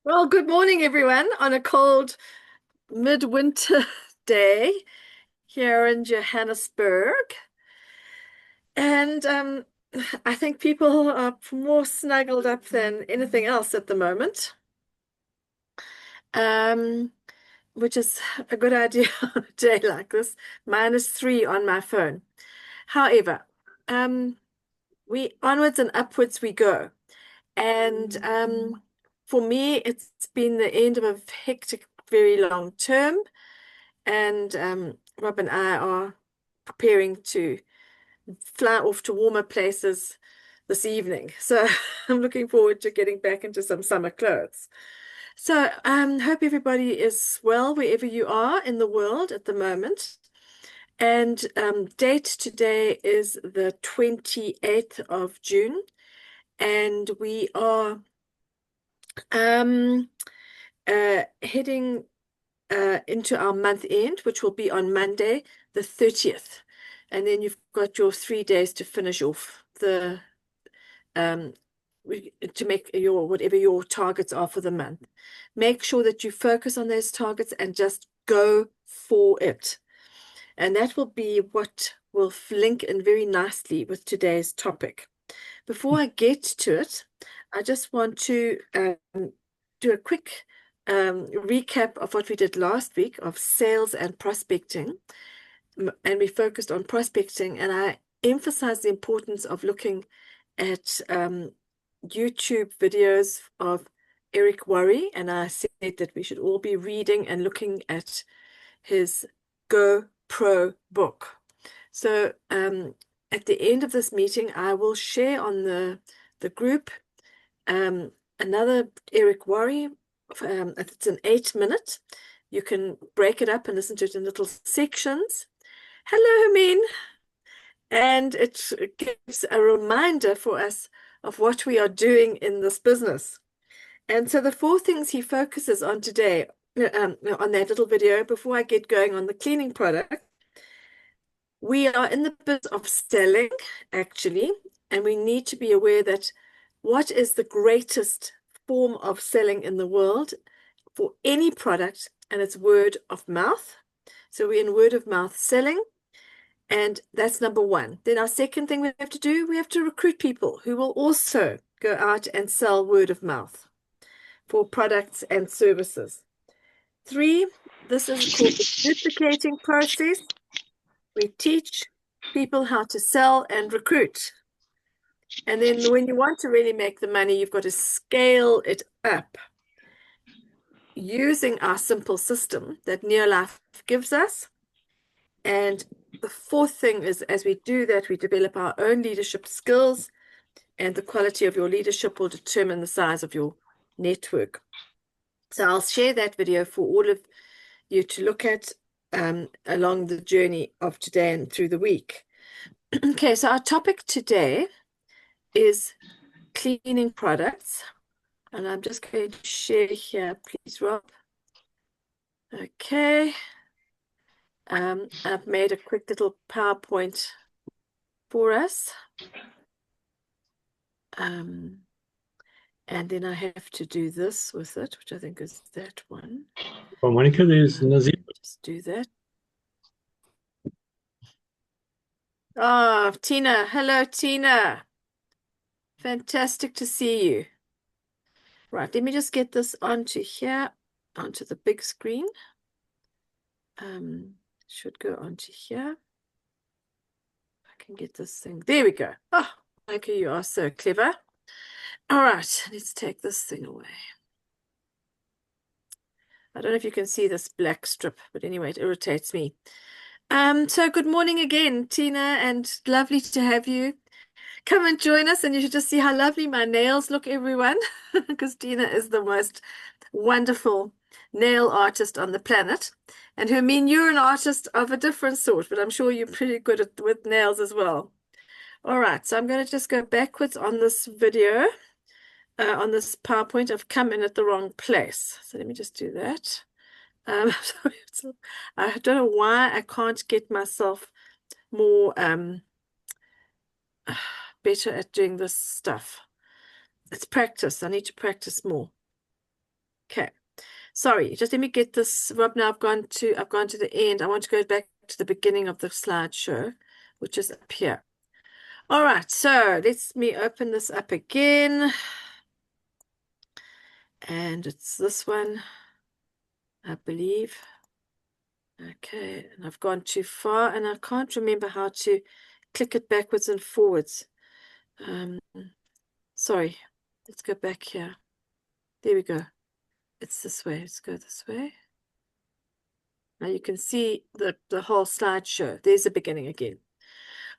Well, good morning, everyone, on a cold midwinter day here in Johannesburg. And I think people are more snuggled up than anything else at the moment, um, which is a good idea on a day like this. -3 on my phone. However, um, we onwards and upwards we go. And for me, it's been the end of a hectic, very long term. And Rob and I are preparing to fly off to warmer places this evening. So I'm looking forward to getting back into some summer clothes. So hope everybody is well wherever you are in the world at the moment. And date today is the 28th of June, and we are um, heading into our month end, which will be on Monday, the 30th. And then you've got your 3 days to finish off the um, to make your whatever your targets are for the month. Make sure that you focus on those targets and just go for it. And that will be what will link in very nicely with today's topic. Before I get to it, I just want to do a quick recap of what we did last week of sales and prospecting. And we focused on prospecting, and I emphasized the importance of looking at YouTube videos of Eric Worre, and I said that we should all be reading and looking at his Go Pro book. So at the end of this meeting, I will share on the group another Eric Worre. It's an 8 minute. You can break it up and listen to it in little sections. Hello, Hermine. And it gives a reminder for us of what we are doing in this business. And so the four things he focuses on today, on that little video, before I get going on the cleaning product, we are in the business of selling, actually, and we need to be aware that what is the greatest form of selling in the world for any product, and it's word of mouth. So we're in word of mouth selling, and that's number one. Then our second thing we have to do, we have to recruit people who will also go out and sell word of mouth for products and services. Three, this is called the duplicating process. We teach people how to sell and recruit. And then when you want to really make the money, you've got to scale it up using our simple system that Neolife gives us. And the fourth thing is, as we do that, we develop our own leadership skills, and the quality of your leadership will determine the size of your network. So I'll share that video for all of you to look at along the journey of today and through the week. Okay, so our topic today is cleaning products. And I'm just going to share here, please, Rob. Okay. I've made a quick little PowerPoint for us. And then I have to do this with it, which I think is that one. Well, Monica, there's Nazir. Just do that. Oh, Tina. Hello, Tina. Fantastic to see you. Right, let me just get this onto here, onto the big screen. Should go onto here. I can get this thing. There we go. Oh, okay, you are so clever. All right, let's take this thing away. I don't know if you can see this black strip, but anyway, it irritates me. So good morning again, Tina, and lovely to have you. Come and join us, and you should just see how lovely my nails look, everyone, because Tina is the most wonderful nail artist on the planet. And Hermine, you're an artist of a different sort, but I'm sure you're pretty good with nails as well. All right, so I'm going to just go backwards on this video, on this PowerPoint. I've come in at the wrong place. So let me just do that. So I don't know why I can't get myself more better at doing this stuff. It's practice. I need to practice more. Sorry, just let me get this, Rob. Now I've gone to the end. I want to go back to the beginning of the slideshow, which is up here. All right, so let's me open this up again. And it's this one, I believe. Okay, and I've gone too far and I can't remember how to click it backwards and forwards. Sorry, let's go back here. There we go. It's this way. Let's go this way. Now you can see the whole slideshow. There's the beginning again.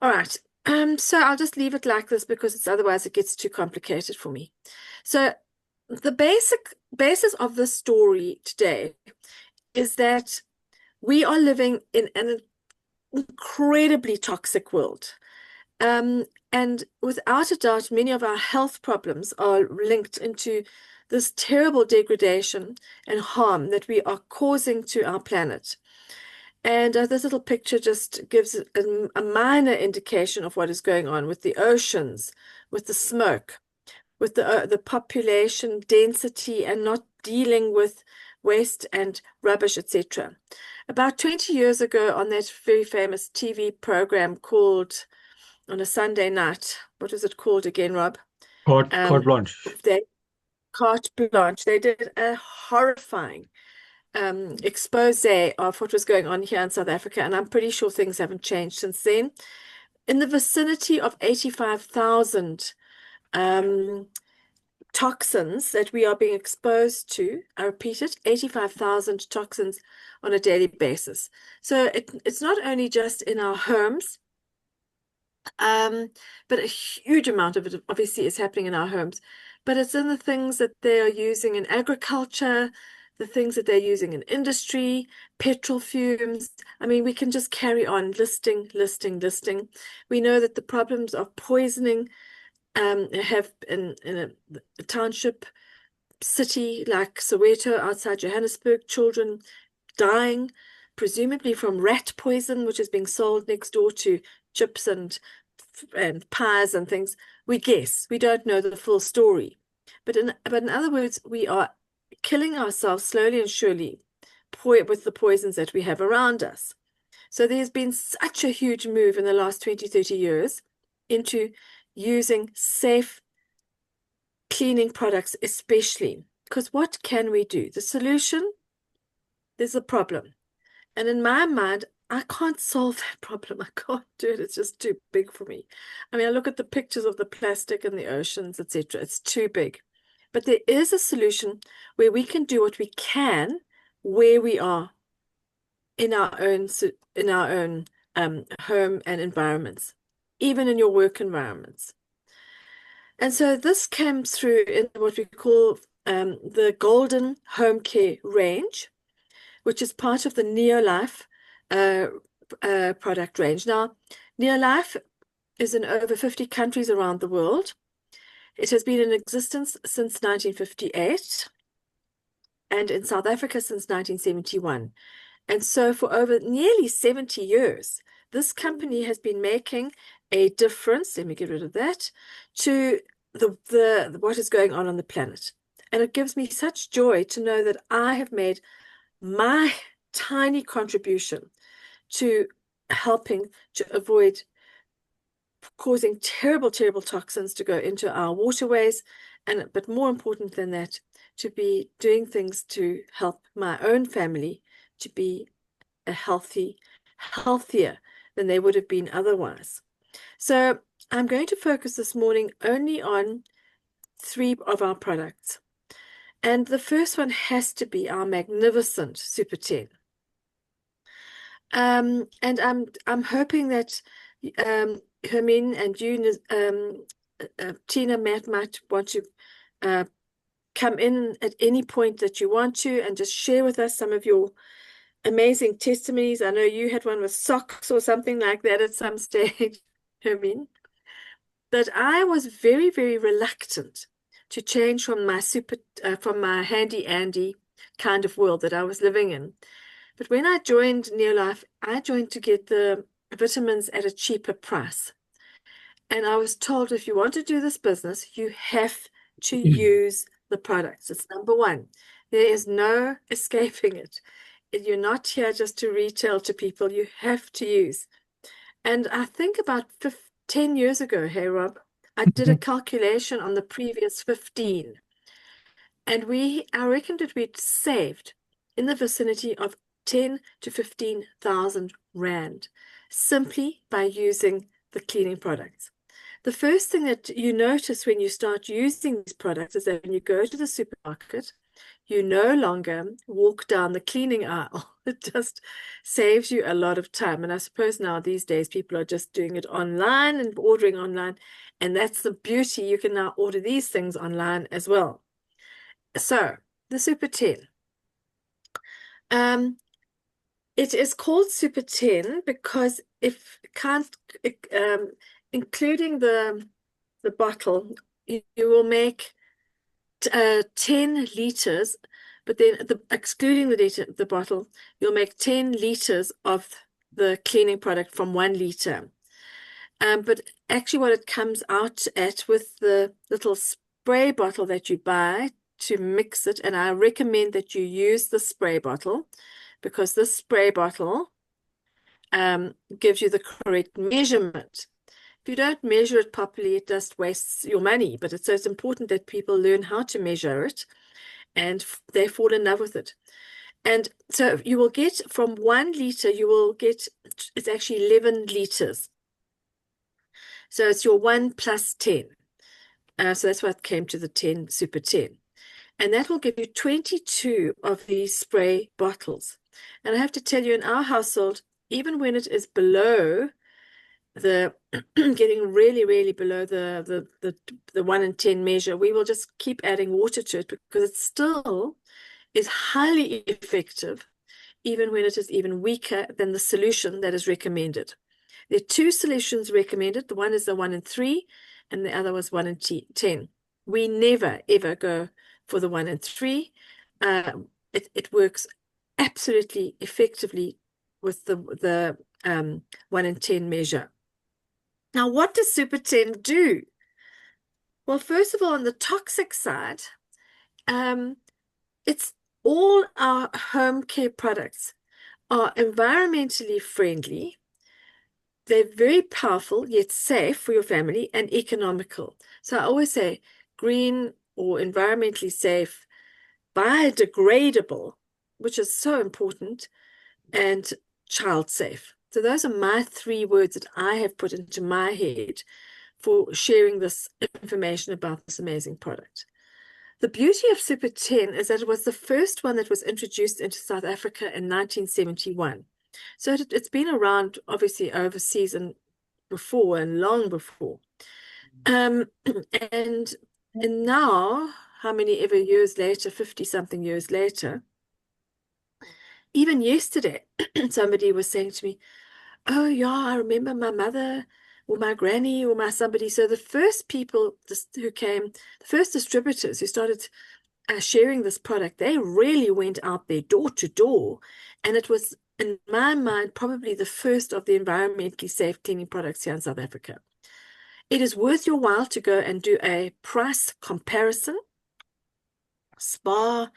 All right. So I'll just leave it like this because it's otherwise it gets too complicated for me. So the basis of this story today is that we are living in an incredibly toxic world. And without a doubt, many of our health problems are linked into this terrible degradation and harm that we are causing to our planet. And this little picture just gives a minor indication of what is going on with the oceans, with the smoke, with the population density, and not dealing with waste and rubbish, etc. About 20 years ago, on that very famous TV program called on a Sunday night, what was it called again, Rob? Carte blanche. They Carte Blanche. They did a horrifying expose of what was going on here in South Africa, and I'm pretty sure things haven't changed since then. In the vicinity of 85,000 toxins that we are being exposed to. I repeat it, 85,000 toxins on a daily basis. So it's not only just in our homes, but a huge amount of it obviously is happening in our homes, but it's in the things that they are using in agriculture, the things that they're using in industry, petrol fumes. I mean, we can just carry on listing. We know that the problems of poisoning have in a township city like Soweto outside Johannesburg, children dying, presumably from rat poison, which is being sold next door to chips and pies and things. We guess, we don't know the full story. But in other words, we are killing ourselves slowly and surely with the poisons that we have around us. So there's been such a huge move in the last 20, 30 years into using safe cleaning products, especially because what can we do? The solution, there's a problem. And in my mind, I can't solve that problem. I can't do it. It's just too big for me. I mean, I look at the pictures of the plastic in the oceans, etc. It's too big. But there is a solution where we can do what we can where we are in our own home and environments, even in your work environments. And so this comes through in what we call the Golden Home Care range, which is part of the Neolife product range. Now, Neolife is in over 50 countries around the world. It has been in existence since 1958 and in South Africa since 1971. And so for over nearly 70 years, this company has been making a difference, let me get rid of that, to what is going on the planet. And it gives me such joy to know that I have made my tiny contribution to helping to avoid causing terrible, terrible toxins to go into our waterways, but more important than that, to be doing things to help my own family to be healthier than they would have been otherwise. So I'm going to focus this morning only on 3 of our products. And the first one has to be our magnificent Super 10. And I'm hoping that Hermine and you, Tina, Matt might want to come in at any point that you want to and just share with us some of your amazing testimonies. I know you had one with socks or something like that at some stage, Hermine. But I was very, very reluctant to change from my handy Andy kind of world that I was living in. But when I joined Neolife, I joined to get the vitamins at a cheaper price. And I was told, if you want to do this business, you have to use the products. It's number one. There is no escaping it. You're not here just to retail to people. You have to use. And I think about 10 years ago, hey Rob, I did a calculation on the previous 15, and I reckoned that we'd saved in the vicinity of 10 to 15,000 Rand simply by using the cleaning products. The first thing that you notice when you start using these products is that when you go to the supermarket, you no longer walk down the cleaning aisle. It just saves you a lot of time. And I suppose now these days people are just doing it online and ordering online. And that's the beauty. You can now order these things online as well. So the Super 10. Um, it is called Super 10 because if can't including the bottle, you will make 10 liters, but then excluding the bottle, you'll make 10 liters of the cleaning product from 1 liter. But actually what it comes out at with the little spray bottle that you buy to mix it, and I recommend that you use the spray bottle because this spray bottle gives you the correct measurement. If you don't measure it properly, it just wastes your money. But so it's important that people learn how to measure it and they fall in love with it. And so you will get from 1 liter, you will get, it's actually 11 liters. So it's your 1 plus 10. So that's what came to the 10, Super 10. And that will give you 22 of these spray bottles. And I have to tell you, in our household, even when it is below the getting really, really below the 1 in 10 measure, we will just keep adding water to it because it still is highly effective, even when it is even weaker than the solution that is recommended. There are 2 solutions recommended. The one is the 1 in 3, and the other was 1 in 10. We never, ever go for the 1 in 3. It works absolutely effectively with the 1 in 10 measure. Now, what does Super 10 do? Well, first of all, on the toxic side, it's all our home care products are environmentally friendly. They're very powerful, yet safe for your family and economical. So I always say green or environmentally safe, biodegradable, which is so important, and child safe. So those are my 3 words that I have put into my head for sharing this information about this amazing product. The beauty of Super 10 is that it was the first one that was introduced into South Africa in 1971. So it's been around, obviously, overseas and before and long before. And now, how many ever years later, 50-something years later, even yesterday, somebody was saying to me, oh, yeah, I remember my mother or my granny or my somebody. So the first people who came, the first distributors who started sharing this product, they really went out there door to door. And it was, in my mind, probably the first of the environmentally safe cleaning products here in South Africa. It is worth your while to go and do a price comparison. Spar,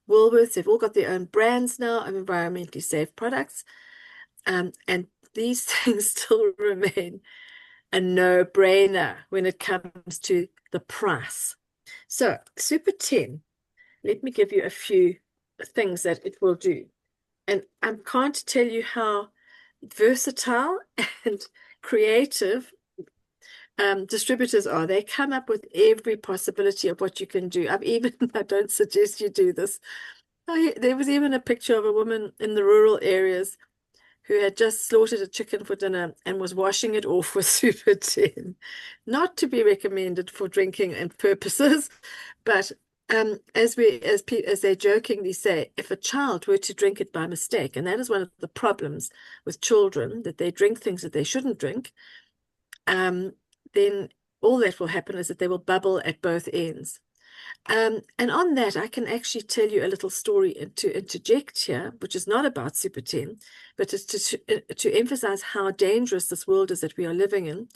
Woolworths, they've all got their own brands now of environmentally safe products. And these things still remain a no-brainer when it comes to the price. So, Super 10, let me give you a few things that it will do. And I can't tell you how versatile and creative distributors are. They come up with every possibility of what you can do. I don't suggest you do this. There was even a picture of a woman in the rural areas who had just slaughtered a chicken for dinner and was washing it off with Super 10. Not to be recommended for drinking and purposes, but as they jokingly say, if a child were to drink it by mistake, and that is one of the problems with children, that they drink things that they shouldn't drink, then all that will happen is that they will bubble at both ends. And on that, I can actually tell you a little story to interject here, which is not about Super 10, but it's to emphasize how dangerous this world is that we are living in.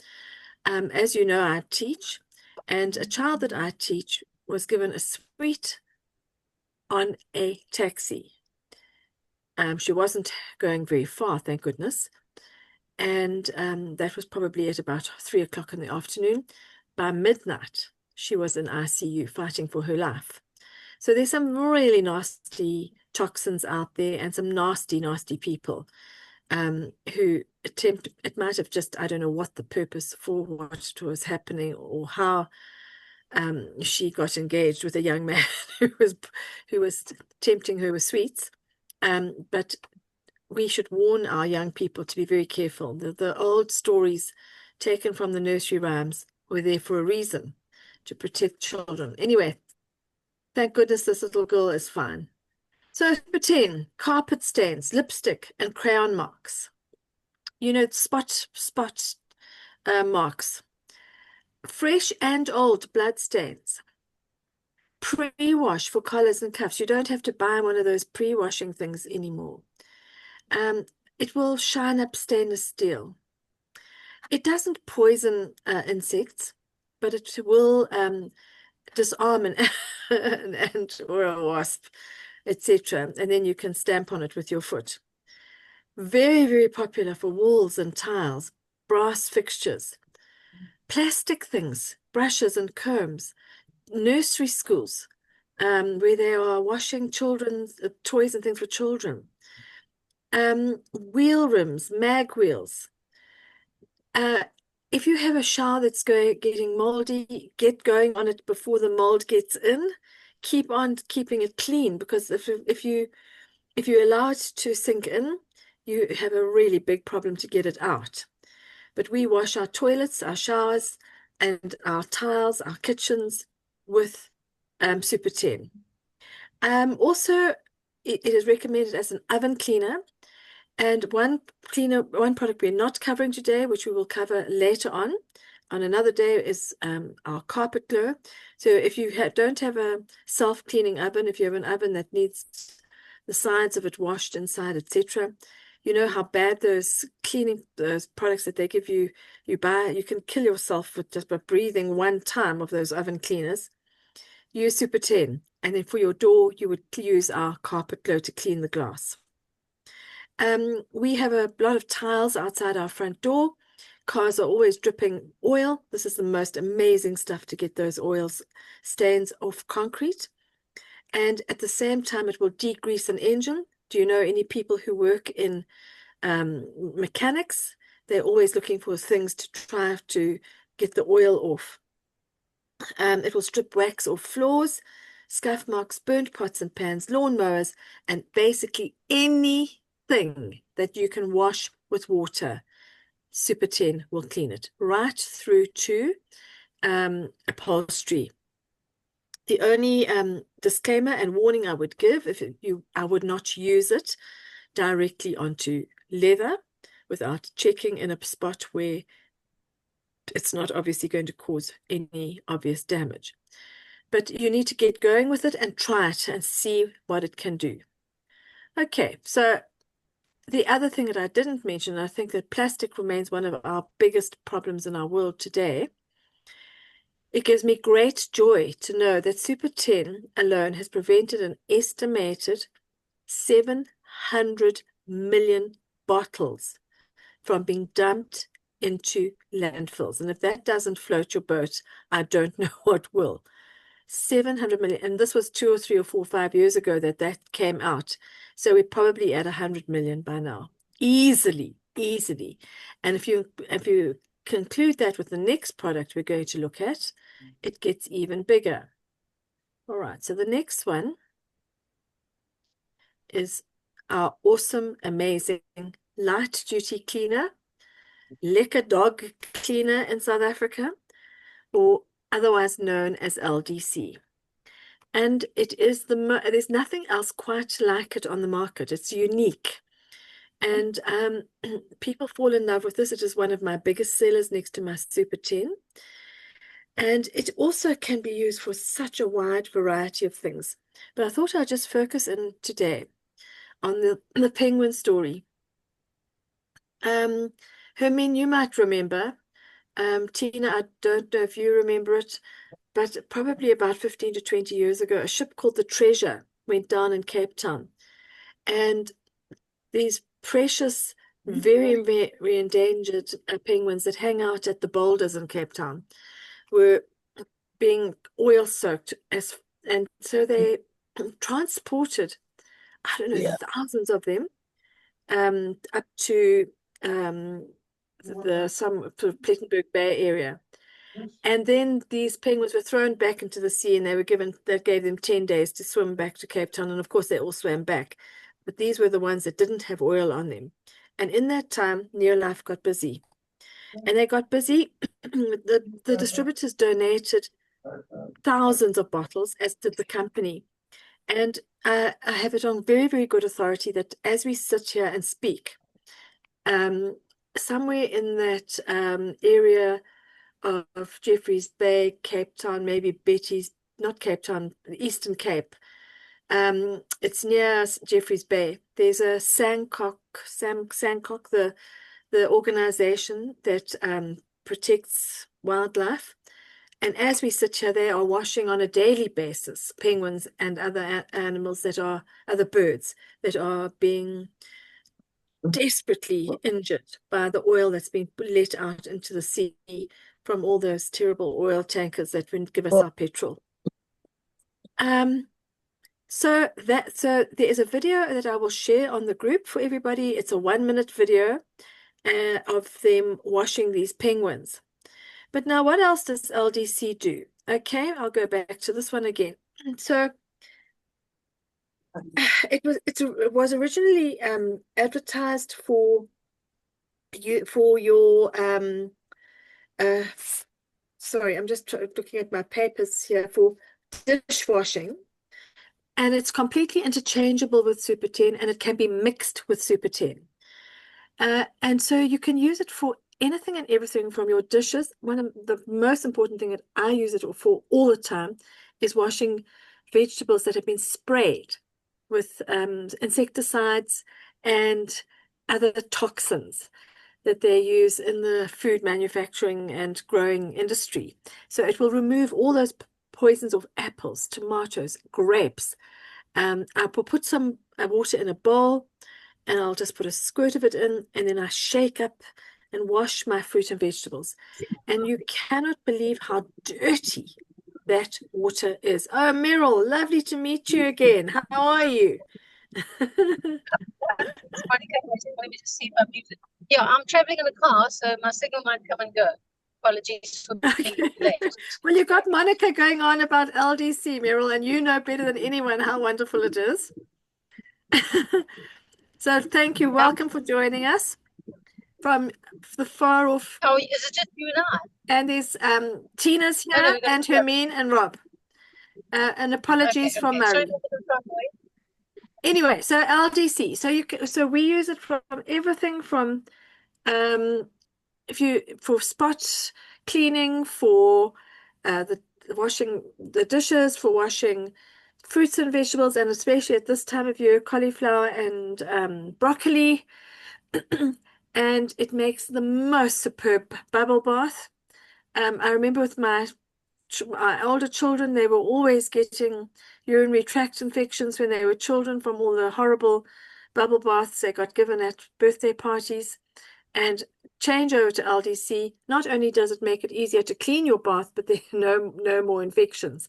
As you know, I teach, and a child that I teach was given a sweet on a taxi. She wasn't going very far, thank goodness. And that was probably at about 3 o'clock in the afternoon. By midnight, she was in ICU fighting for her life. So there's some really nasty toxins out there and some nasty, nasty people who attempt, it might have just, I don't know what the purpose for what was happening or how she got engaged with a young man who was tempting her with sweets. But we should warn our young people to be very careful. The old stories taken from the nursery rhymes were there for a reason, to protect children. Anyway, thank goodness this little girl is fine. So number 10, carpet stains, lipstick, and crayon marks. You know, spot marks. Fresh and old blood stains. Pre-wash for collars and cuffs. You don't have to buy one of those pre-washing things anymore. It will shine up stainless steel. It doesn't poison insects, but it will disarm an ant or a wasp, etc. And then you can stamp on it with your foot. Very, very popular for walls and tiles, brass fixtures, plastic things, brushes and combs, nursery schools, where they are washing children's toys and things for children. Wheel rims, mag wheels. If you have a shower that's getting moldy, get going on it before the mold gets in. Keep on keeping it clean, because if you allow it to sink in, you have a really big problem to get it out. But we wash our toilets, our showers, and our tiles, our kitchens with Super 10. Also, it is recommended as an oven cleaner. And one product we're not covering today, which we will cover later on another day, is our Carpet Glow. So if you don't have a self-cleaning oven, if you have an oven that needs the sides of it washed inside, etc., you know how bad those products that they give you, you can kill yourself with just by breathing one time of those oven cleaners. Use Super 10. And then for your door, you would use our Carpet Glow to clean the glass. We have a lot of tiles outside our front door. Cars are always dripping oil. This is the most amazing stuff to get those oils stains off concrete. And at the same time, it will degrease an engine. Do you know any people who work in mechanics? They're always looking for things to try to get the oil off. It will strip wax off floors, scuff marks, burnt pots and pans, lawn mowers, and basically anything that you can wash with water. Super 10 will clean it, right through to upholstery. The only disclaimer and warning I would give, I would not use it directly onto leather without checking in a spot where it's not obviously going to cause any obvious damage. But you need to get going with it and try it and see what it can do. Okay, so the other thing that I didn't mention, I think that plastic remains one of our biggest problems in our world today. It gives me great joy to know that Super 10 alone has prevented an estimated 700 million bottles from being dumped into landfills. And if that doesn't float your boat, I don't know what will. 700 million. And this was 2 or 3 or 4 or 5 years ago that came out. So we're probably at 100 million by now. Easily. And if you conclude that with the next product we're going to look at, it gets even bigger. All right, so the next one is our awesome, amazing light duty cleaner, Lekker Dog cleaner in South Africa, or otherwise known as LDC. And it is there's nothing else quite like it on the market. It's unique. And people fall in love with this. It is one of my biggest sellers next to my Super 10. And it also can be used for such a wide variety of things. But I thought I'd just focus in today on the penguin story. Hermine, you might remember. Tina, I don't know if you remember it, but probably about 15 to 20 years ago, a ship called the Treasure went down in Cape Town. And these precious, very, very endangered penguins that hang out at the boulders in Cape Town were being oil soaked, and so they transported, I don't know, thousands of them up to some sort of Plettenberg Bay area. And then these penguins were thrown back into the sea, and that gave them 10 days to swim back to Cape Town. And of course, they all swam back. But these were the ones that didn't have oil on them. And in that time, Neolife got busy. And they got busy. The distributors donated thousands of bottles, as did the company. And I have it on very, very good authority that as we sit here and speak, somewhere in that area of Jeffreys Bay, Cape Town, maybe Betty's, not Cape Town, the Eastern Cape. It's near Jeffreys Bay. There's a SANCOC, the organization that protects wildlife. And as we sit here, they are washing on a daily basis penguins and other animals other birds that are being desperately injured by the oil that's been let out into the sea from all those terrible oil tankers that wouldn't give us our petrol. So there is a video that I will share on the group for everybody. It's a 1-minute video of them washing these penguins. But now, what else does LDC do? Okay, I'll go back to this one again. So it was originally advertised for your sorry, I'm just looking at my papers here, for dishwashing, and it's completely interchangeable with Super 10, and it can be mixed with Super 10. And so you can use it for anything and everything from your dishes. One of the most important thing that I use it for all the time is washing vegetables that have been sprayed with insecticides and other toxins that they use in the food manufacturing and growing industry. So it will remove all those poisons of apples, tomatoes, grapes. I will put some water in a bowl, and I'll just put a squirt of it in, and then I shake up and wash my fruit and vegetables. And you cannot believe how dirty that water is. Oh, Meryl, lovely to meet you again. How are you? It's funny, let me just see if I'm muted. Yeah, I'm traveling in a car, so my signal might come and go. Apologies for being late. Well, you've got Monica going on about LDC, Meryl, and you know better than anyone how wonderful it is. So thank you. Welcome for joining us from the far off. Oh, is it just you and I? And there's Tina's here, and Hermine and Rob. And apologies from Murray. Anyway, so LDC. So we use it from everything from for spot cleaning, for the washing the dishes, for washing fruits and vegetables, and especially at this time of year, cauliflower and broccoli. And it makes the most superb bubble bath. I remember with my older children, they were always getting urinary tract infections when they were children from all the horrible bubble baths they got given at birthday parties. And change over to LDC. Not only does it make it easier to clean your bath, but there are no more infections.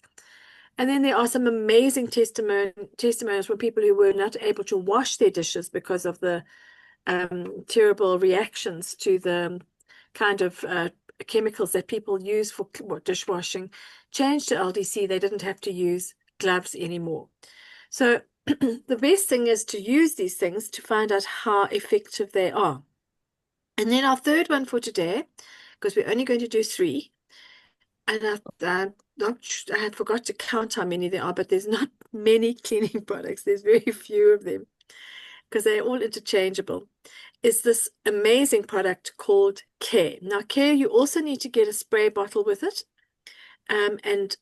And then there are some amazing testimonials from people who were not able to wash their dishes because of the terrible reactions to the kind of chemicals that people use for dishwashing. Changed to LDC, they didn't have to use gloves anymore. So the best thing is to use these things to find out how effective they are. And then our third one for today, because we're only going to do 3, and I had forgot to count how many there are, but there's not many cleaning products. There's very few of them because they're all interchangeable. Is this amazing product called Care. Now, Care, you also need to get a spray bottle with it. And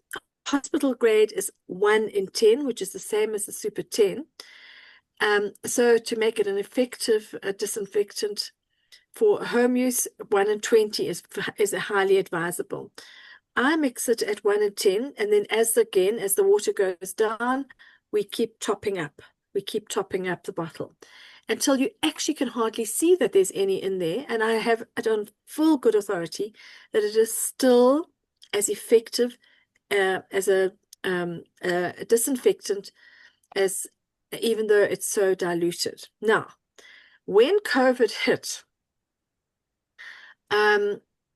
hospital grade is 1 in 10, which is the same as the Super 10. So to make it an effective disinfectant for home use, 1 in 20 is highly advisable. I mix it at 1 in 10, and then as the water goes down, we keep topping up. We keep topping up the bottle until you actually can hardly see that there's any in there. And I have it on full good authority that it is still as effective as a disinfectant as even though it's so diluted. Now, when COVID hit,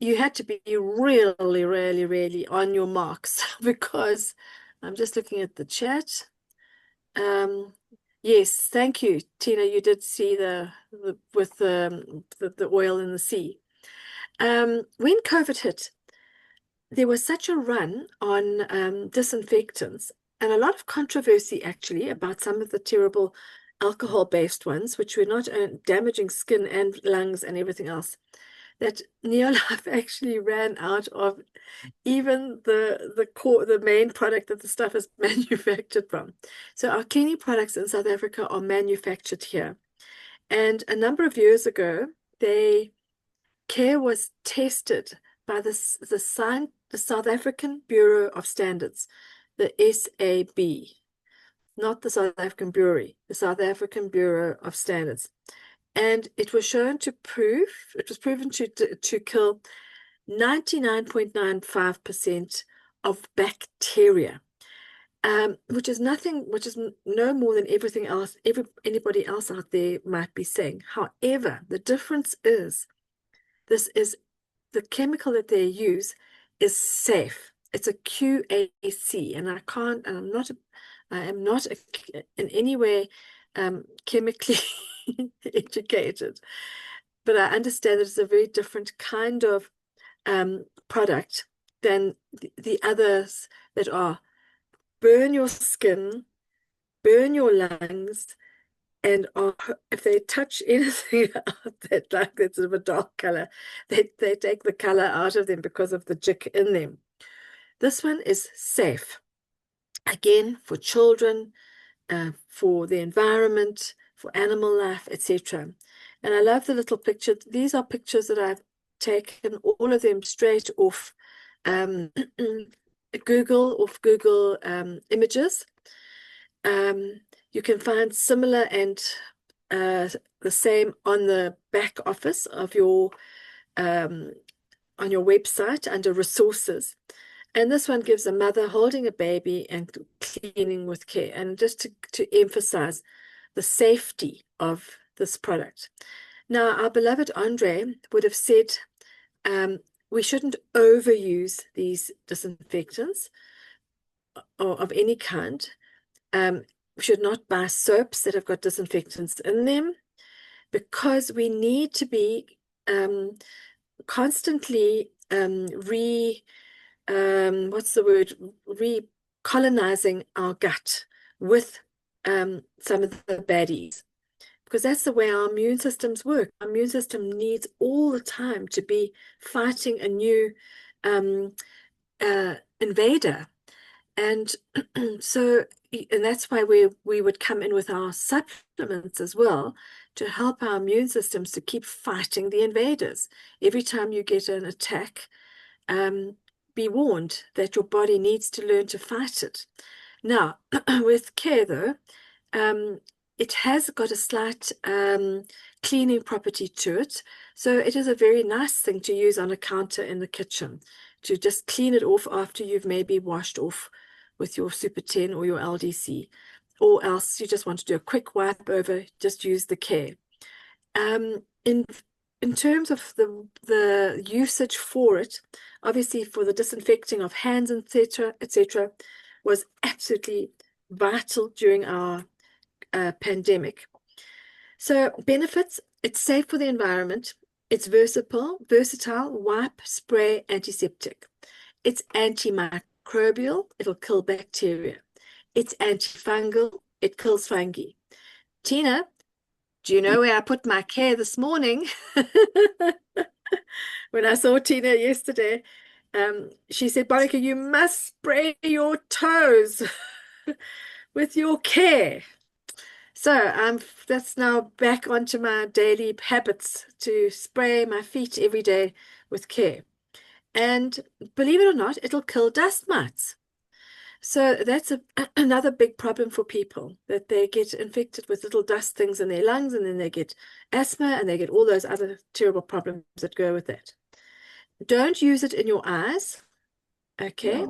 you had to be really, really, really on your marks because I'm just looking at the chat. Yes, thank you, Tina. You did see the oil in the sea. When COVID hit, there was such a run on disinfectants and a lot of controversy actually about some of the terrible alcohol-based ones, which were not damaging skin and lungs and everything else, that Neolife actually ran out of even the main product that the stuff is manufactured from. So our cleaning products in South Africa are manufactured here. And a number of years ago, care was tested by the South African Bureau of Standards, the SAB, not the South African Brewery, the South African Bureau of Standards. And it was proven to kill 99.95% of bacteria, which is no more than everything else, anybody else out there might be saying. However, the difference is, the chemical that they use is safe. It's a QAC, and I am not in any way chemically educated, but I understand that it's a very different kind of product than the others that are burn your skin, burn your lungs, and if they touch anything that's of a dark color, they take the color out of them because of the jick in them. This one is safe, again, for children, for the environment, for animal life, etc. And I love the little picture. These are pictures that I've taken, all of them straight off Google Images. You can find similar and the same on the back office of your on your website under resources. And this one gives a mother holding a baby and cleaning with care, and just to emphasize the safety of this product. Now, our beloved Andre would have said we shouldn't overuse these disinfectants or of any kind. We should not buy soaps that have got disinfectants in them, because we need to be constantly recolonizing our gut with some of the baddies, because that's the way our immune systems work. Our immune system needs all the time to be fighting a new invader. And so, and that's why we would come in with our supplements as well, to help our immune systems to keep fighting the invaders. Every time you get an attack, be warned that your body needs to learn to fight it. Now, with care though, it has got a slight cleaning property to it. So it is a very nice thing to use on a counter in the kitchen, to just clean it off after you've maybe washed off with your Super 10 or your LDC, or else you just want to do a quick wipe over, just use the care. In terms of the usage for it, obviously for the disinfecting of hands, etc., was absolutely vital during our pandemic. So benefits: it's safe for the environment, it's versatile, wipe, spray, antiseptic. It's antimicrobial, it'll kill bacteria. It's antifungal, it kills fungi. Tina, do you know where I put my care this morning? When I saw Tina yesterday, she said, Monica, you must spray your toes with your care. So that's now back onto my daily habits, to spray my feet every day with care. And believe it or not, it'll kill dust mites. So that's another big problem for people, that they get infected with little dust things in their lungs, and then they get asthma, and they get all those other terrible problems that go with that. Don't use it in your eyes, okay?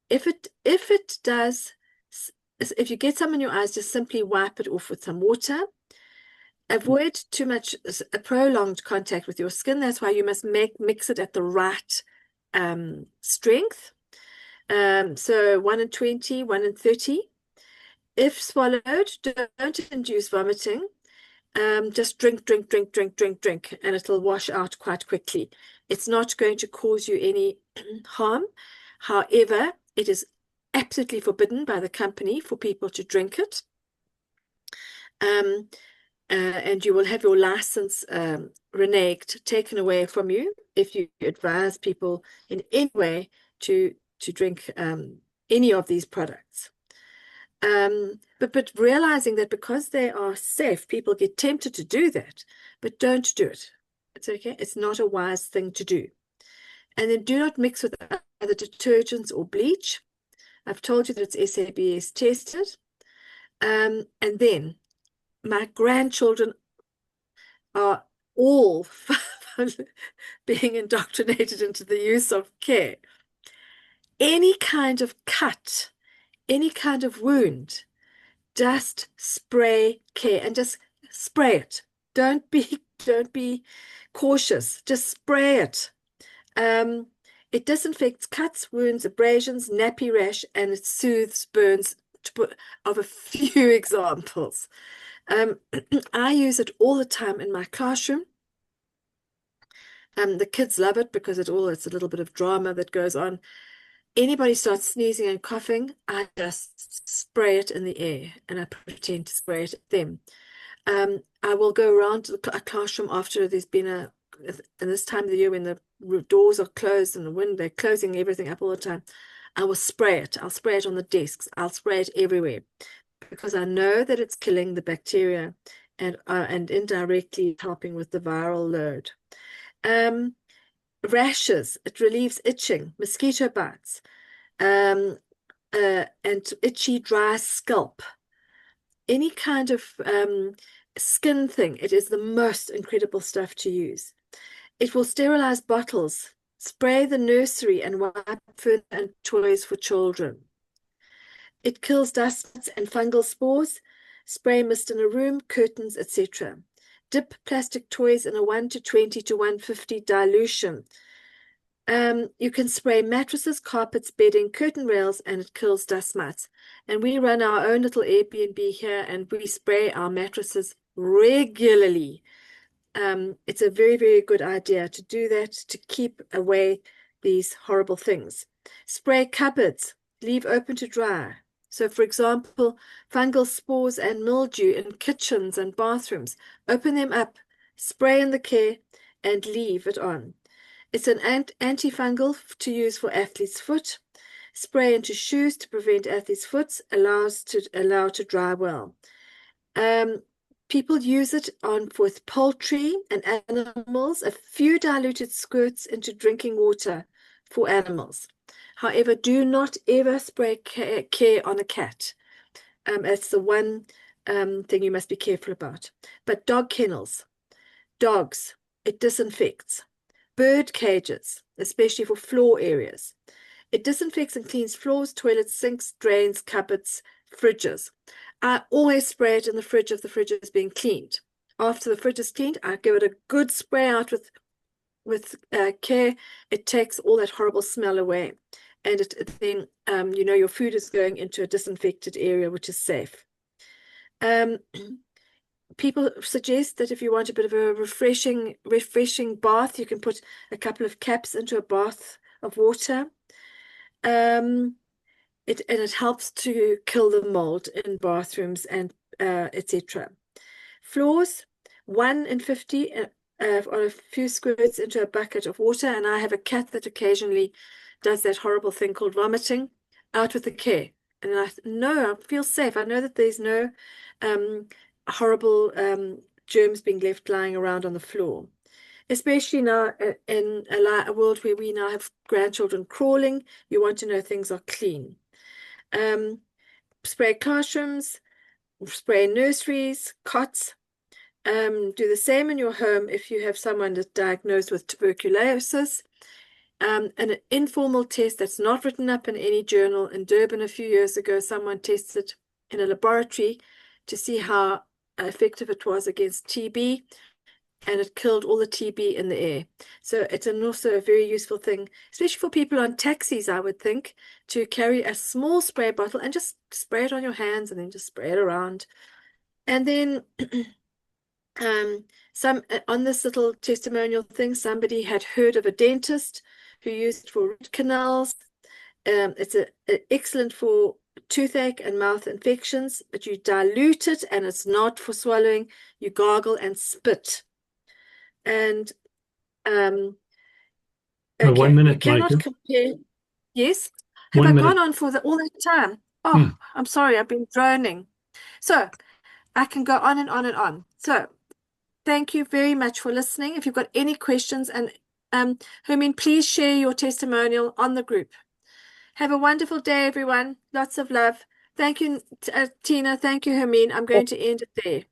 If it does, if you get some in your eyes, just simply wipe it off with some water. Avoid too much a prolonged contact with your skin. That's why you must mix it at the right strength. So 1 in 20, 1 in 30. If swallowed, don't induce vomiting. Just drink, and it'll wash out quite quickly. It's not going to cause you any harm. However, it is absolutely forbidden by the company for people to drink it. And you will have your license reneged, taken away from you if you advise people in any way to drink any of these products. But realizing that because they are safe, people get tempted to do that, but don't do it. It's okay. It's not a wise thing to do. And then do not mix with other detergents or bleach. I've told you that it's SABS tested. And then my grandchildren are all being indoctrinated into the use of care. Any kind of cut, any kind of wound, just spray care, and just spray it. Don't be cautious. Just spray it. It disinfects cuts, wounds, abrasions, nappy rash, and it soothes burns, to put of a few examples. I use it all the time in my classroom. The kids love it because it's a little bit of drama that goes on. Anybody starts sneezing and coughing, I just spray it in the air, and I pretend to spray it at them. I will go around to a classroom after there's been in this time of the year when the doors are closed and the wind, they're closing everything up all the time. I will spray it. I'll spray it on the desks. I'll spray it everywhere, because I know that it's killing the bacteria and indirectly helping with the viral load. Rashes, it relieves itching, mosquito bites, and itchy, dry scalp. Any kind of skin thing, it is the most incredible stuff to use. It will sterilize bottles, spray the nursery, and wipe furniture and toys for children. It kills dust and fungal spores. Spray mist in a room, curtains, etc. Dip plastic toys in a 1 to 20 to 150 dilution. You can spray mattresses, carpets, bedding, curtain rails, and it kills dust mites. And we run our own little Airbnb here, and we spray our mattresses regularly. It's a very, very good idea to do that, to keep away these horrible things. Spray cupboards, leave open to dry. So, for example, fungal spores and mildew in kitchens and bathrooms, open them up, spray in the care, and leave it on. It's an antifungal to use for athlete's foot. Spray into shoes to prevent athlete's foot, allow to dry well. People use it with poultry and animals, a few diluted squirts into drinking water for animals. However, do not ever spray care on a cat. That's the one thing you must be careful about. But dog kennels, dogs, it disinfects. Bird cages, especially for floor areas. It disinfects and cleans floors, toilets, sinks, drains, cupboards, fridges. I always spray it in the fridge if the fridge is being cleaned. After the fridge is cleaned, I give it a good spray out with care. It takes all that horrible smell away. And then your food is going into a disinfected area, which is safe. People suggest that if you want a bit of a refreshing bath, you can put a couple of caps into a bath of water. It helps to kill the mold in bathrooms and etc. Floors, 1 in 50 on a few squirts into a bucket of water. And I have a cat that occasionally does that horrible thing called vomiting. Out with the care. And I feel safe. I know that there's no horrible germs being left lying around on the floor, especially now in a world where we now have grandchildren crawling. You want to know things are clean. Spray classrooms, spray nurseries, cots. Do the same in your home if you have someone that's diagnosed with tuberculosis. An informal test that's not written up in any journal. In Durban a few years ago, someone tested in a laboratory to see how effective it was against TB, and it killed all the TB in the air. So it's also a very useful thing, especially for people on taxis, I would think, to carry a small spray bottle and just spray it on your hands and then just spray it around. And then on this little testimonial thing, somebody had heard of a dentist who used it for root canals. It's excellent for toothache and mouth infections, but you dilute it and it's not for swallowing. You gargle and spit. And One okay, minute, you cannot Michael. compare. Yes? Have 1 I minute. gone on for all that time? Oh, I'm sorry, I've been droning. So I can go on and on and on. So thank you very much for listening. If you've got any questions, and Hermine, please share your testimonial on the group. Have a wonderful day, everyone. Lots of love. Thank you, Tina. Thank you, Hermine. I'm going to end it there.